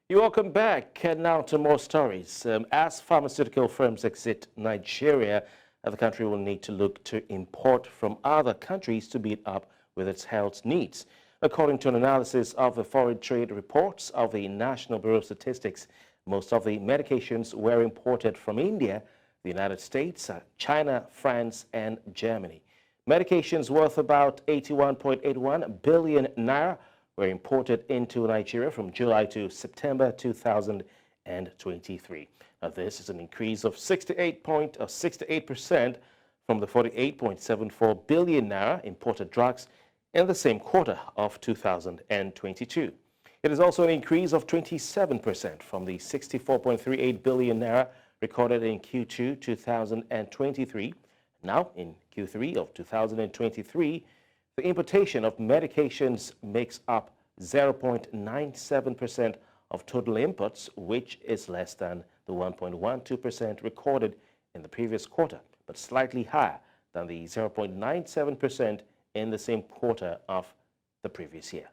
You're welcome back. And now to more stories. As pharmaceutical firms exit Nigeria, the country will need to look to import from other countries to meet up with its health needs. According to an analysis of the foreign trade reports of the National Bureau of Statistics, most of the medications were imported from India, the United States, China, France, and Germany. Medications worth about 81.81 billion naira were imported into Nigeria from July to September 2023. Now, this is an increase of 68% from the 48.74 billion naira imported drugs in the same quarter of 2022. It is also an increase of 27% from the 64.38 billion naira recorded in Q2 2023. Now, in Q3 of 2023, the importation of medications makes up 0.97% of total imports, which is less than the 1.12% recorded in the previous quarter, but slightly higher than the 0.97% in the same quarter of the previous year.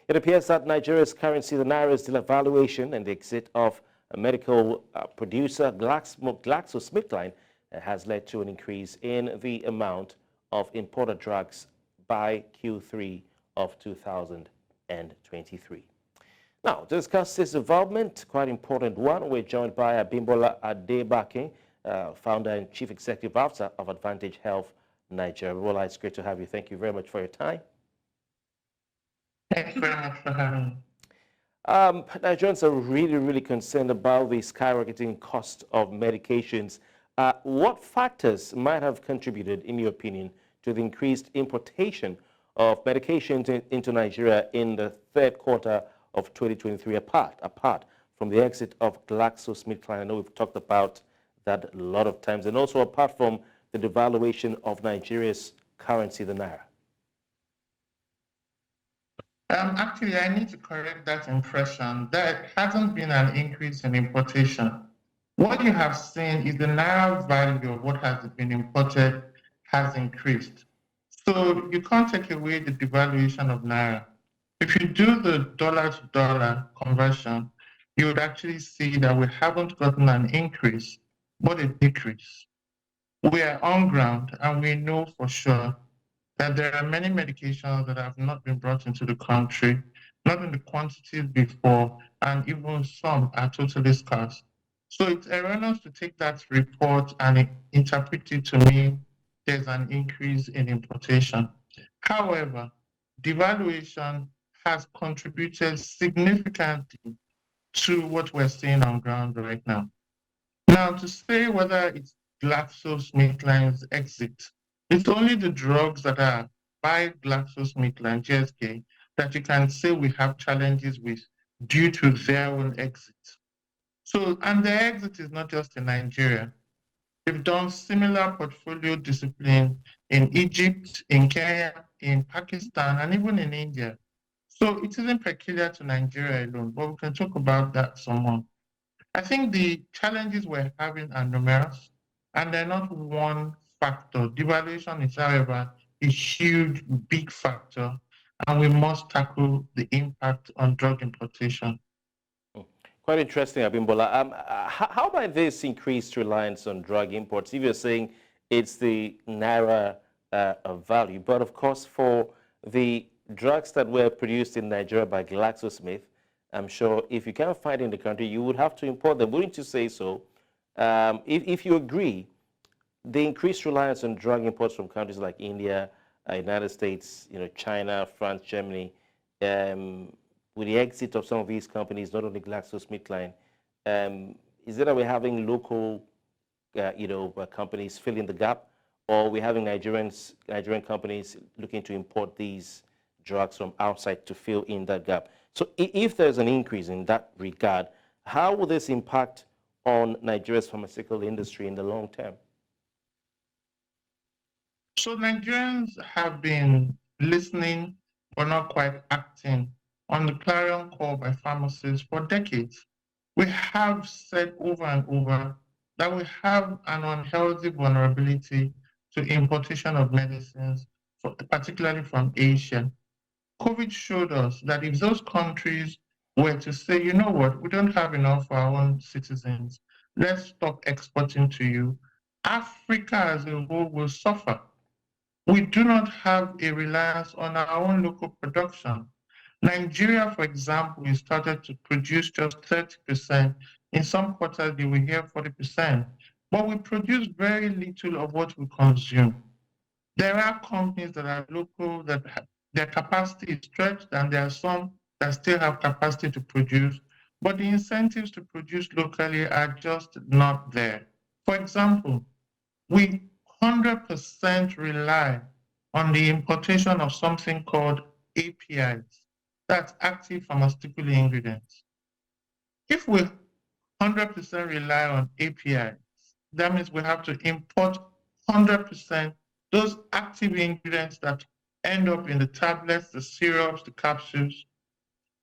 It appears that Nigeria's currency, the Naira's devaluation and the exit of a medical producer, GlaxoSmithKline, has led to an increase in the amount of imported drugs by Q3 of 2023. Now, to discuss this development, quite important one, we're joined by Abimbola Adebakin, founder and chief executive officer of Advantage Health Nigeria. Well, it's great to have you. Thank you very much for your time. Thank you very much for having me. Nigerians are really concerned about the skyrocketing cost of medications. What factors might have contributed, in your opinion, to the increased importation of medications into Nigeria in the third quarter of 2023, apart from the exit of GlaxoSmithKline? I know we've talked about that a lot of times, and also apart from the devaluation of Nigeria's currency, the Naira. Actually, I need to correct that impression. There hasn't been an increase in importation. What you have seen is the Naira value of what has been imported has increased. So you can't take away the devaluation of Naira. If you do the dollar-to-dollar conversion, you would actually see that we haven't gotten an increase, but a decrease. We are on ground and we know for sure that there are many medications that have not been brought into the country, not in the quantities before, and even some are totally scarce. So it's erroneous to take that report and interpret it to mean there's an increase in importation. However, devaluation has contributed significantly to what we're seeing on ground right now. Now, to say whether it's GlaxoSmithKline's exit, it's only the drugs that are by GlaxoSmithKline, GSK, that you can say we have challenges with due to their own exit. So, and the exit is not just in Nigeria. They've done similar portfolio discipline in Egypt, in Kenya, in Pakistan, and even in India. So it isn't peculiar to Nigeria alone, but we can talk about that some more. I think the challenges we're having are numerous, and they're not one factor. Devaluation is, however, a huge, big factor, and we must tackle the impact on drug importation. Quite interesting, Abimbola. How about this increased reliance on drug imports? If you're saying it's the Naira value, but of course for the drugs that were produced in Nigeria by GlaxoSmith, I'm sure if you can't find in the country, you would have to import them. Wouldn't you say so? If you agree, the increased reliance on drug imports from countries like India, United States, China, France, Germany, with the exit of some of these companies, not only GlaxoSmithKline, is it that we're having local, companies filling the gap, or we're having Nigerian companies looking to import these drugs from outside to fill in that gap? So if there's an increase in that regard, how will this impact on Nigeria's pharmaceutical industry in the long term? So Nigerians have been listening but not quite acting on the clarion call by pharmacists for decades. We have said over and over that we have an unhealthy vulnerability to importation of medicines, particularly from Asia. COVID showed us that if those countries were to say, you know what, we don't have enough for our own citizens, let's stop exporting to you, Africa as a whole will suffer. We do not have a reliance on our own local production. Nigeria, for example, we started to produce just 30%. In some quarters, you will hear 40%. But we produce very little of what we consume. There are companies that are local that their capacity is stretched, and there are some that still have capacity to produce, but the incentives to produce locally are just not there. For example, we 100% rely on the importation of something called APIs, that's active pharmaceutical ingredients. If we 100% rely on APIs, that means we have to import 100% those active ingredients that end up in the tablets, the syrups, the capsules.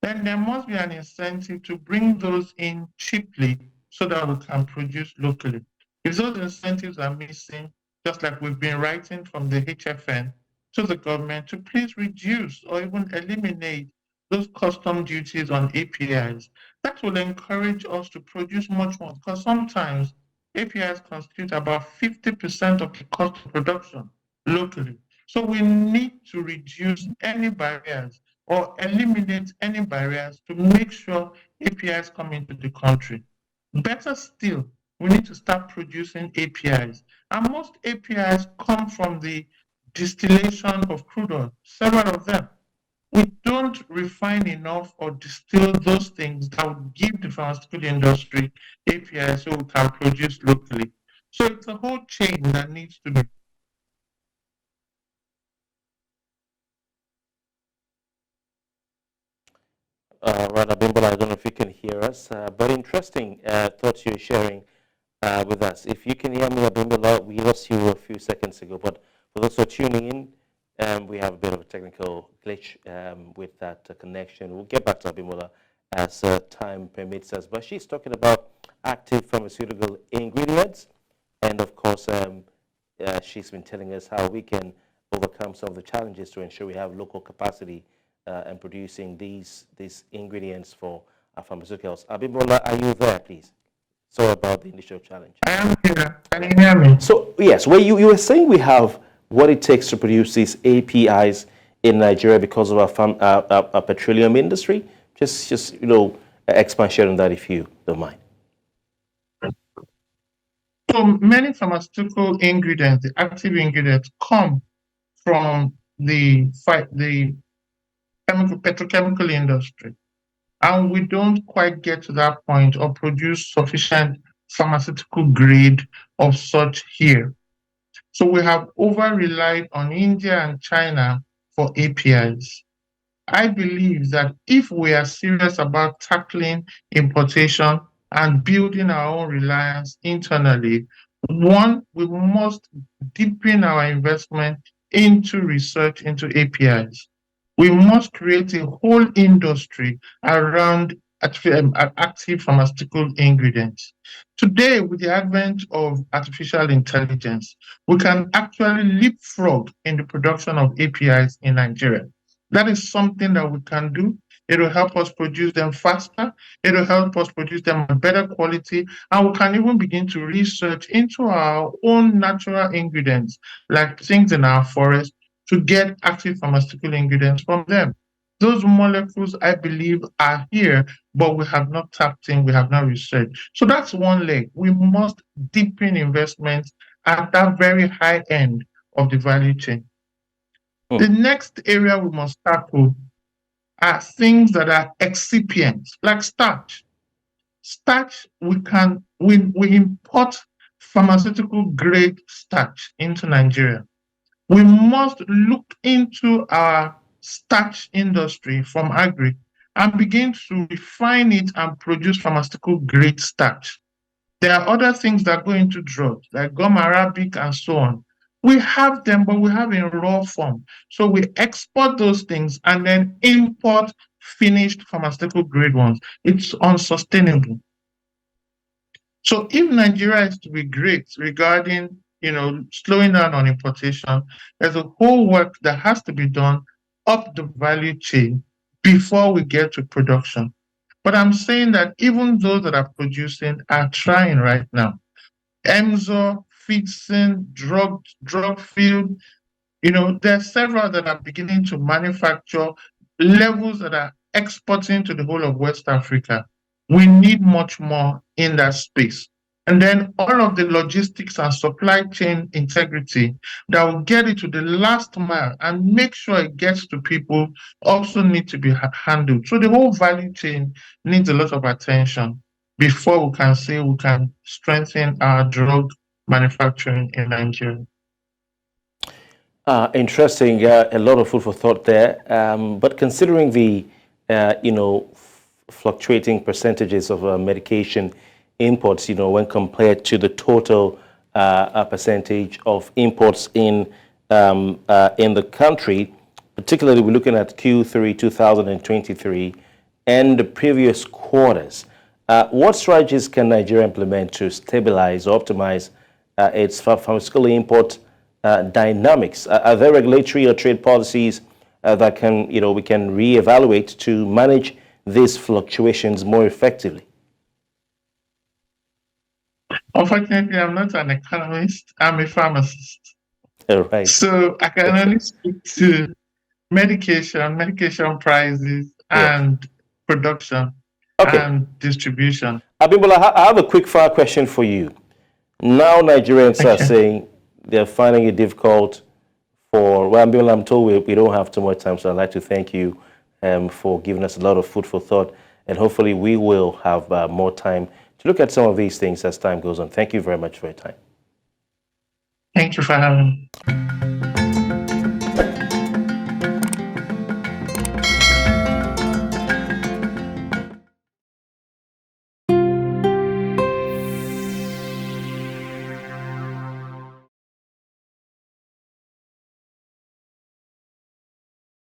Then there must be an incentive to bring those in cheaply so that we can produce locally. If those incentives are missing, just like we've been writing from the HFN to the government to please reduce or even eliminate those custom duties on APIs, that will encourage us to produce much more because sometimes APIs constitute about 50% of the cost of production locally. So we need to reduce any barriers or eliminate any barriers to make sure APIs come into the country. Better still, we need to start producing APIs. And most APIs come from the distillation of crude oil, several of them. We don't refine enough or distill those things that would give the pharmaceutical industry APIs so we can produce locally. So it's a whole chain that needs to be. Right, Abimbola, I don't know if you can hear us, but interesting thoughts you're sharing with us. If you can hear me, Abimbola, we lost you a few seconds ago, but for those who are tuning in, we have a bit of a technical glitch with that connection. We'll get back to Abimbola as time permits us, but she's talking about active pharmaceutical ingredients, and of course, she's been telling us how we can overcome some of the challenges to ensure we have local capacity and producing these ingredients for our pharmaceuticals. Abimbola, are you there, please? Sorry about the initial challenge. I am here. Can you hear me? So yes, well, you were saying we have what it takes to produce these APIs in Nigeria because of our petroleum industry. Just expand on that if you don't mind. So many pharmaceutical ingredients, the active ingredients, come from the petrochemical industry. And we don't quite get to that point or produce sufficient pharmaceutical grade of such here. So we have over relied on India and China for APIs. I believe that if we are serious about tackling importation and building our own reliance internally, one, we must deepen our investment into research into APIs. We must create a whole industry around active pharmaceutical ingredients. Today, with the advent of artificial intelligence, we can actually leapfrog in the production of APIs in Nigeria. That is something that we can do. It will help us produce them faster. It will help us produce them at better quality. And we can even begin to research into our own natural ingredients, like things in our forest, to get active pharmaceutical ingredients from them. Those molecules, I believe, are here, but we have not tapped in, we have not researched. So that's one leg. We must deepen investments at that very high end of the value chain. The next area we must tackle are things that are excipients, like starch. Starch, we import pharmaceutical grade starch into Nigeria. We must look into our starch industry from agri and begin to refine it and produce pharmaceutical grade starch. There are other things that go into drugs, like gum arabic and so on. We have them, but we have in raw form. So we export those things and then import finished pharmaceutical grade ones. It's unsustainable. So if Nigeria is to be great regarding, slowing down on importation, there's a whole work that has to be done up the value chain before we get to production. But I'm saying that even those that are producing are trying right now. Emzor, Feedsin, drug field, there are several that are beginning to manufacture levels that are exporting to the whole of West Africa. We need much more in that space. And then all of the logistics and supply chain integrity that will get it to the last mile and make sure it gets to people also need to be handled. So the whole value chain needs a lot of attention before we can say we can strengthen our drug manufacturing in Nigeria. Interesting. A lot of food for thought there. But considering the, fluctuating percentages of medication imports, when compared to the total percentage of imports in the country, particularly we're looking at Q3 2023 and the previous quarters. What strategies can Nigeria implement to stabilize or optimize its pharmaceutical import dynamics? Are there regulatory or trade policies that we can reevaluate to manage these fluctuations more effectively? Unfortunately, I'm not an economist. I'm a pharmacist. All right. So I can only speak to medication prices, Yes. and production Okay. and distribution. Abimbola, I have a quick fire question for you. Now Nigerians are Okay. saying they're finding it difficult Abimbola, I'm told we don't have too much time, so I'd like to thank you for giving us a lot of food for thought, and hopefully we will have more time to look at some of these things as time goes on. Thank you very much for your time. Thank you for having me.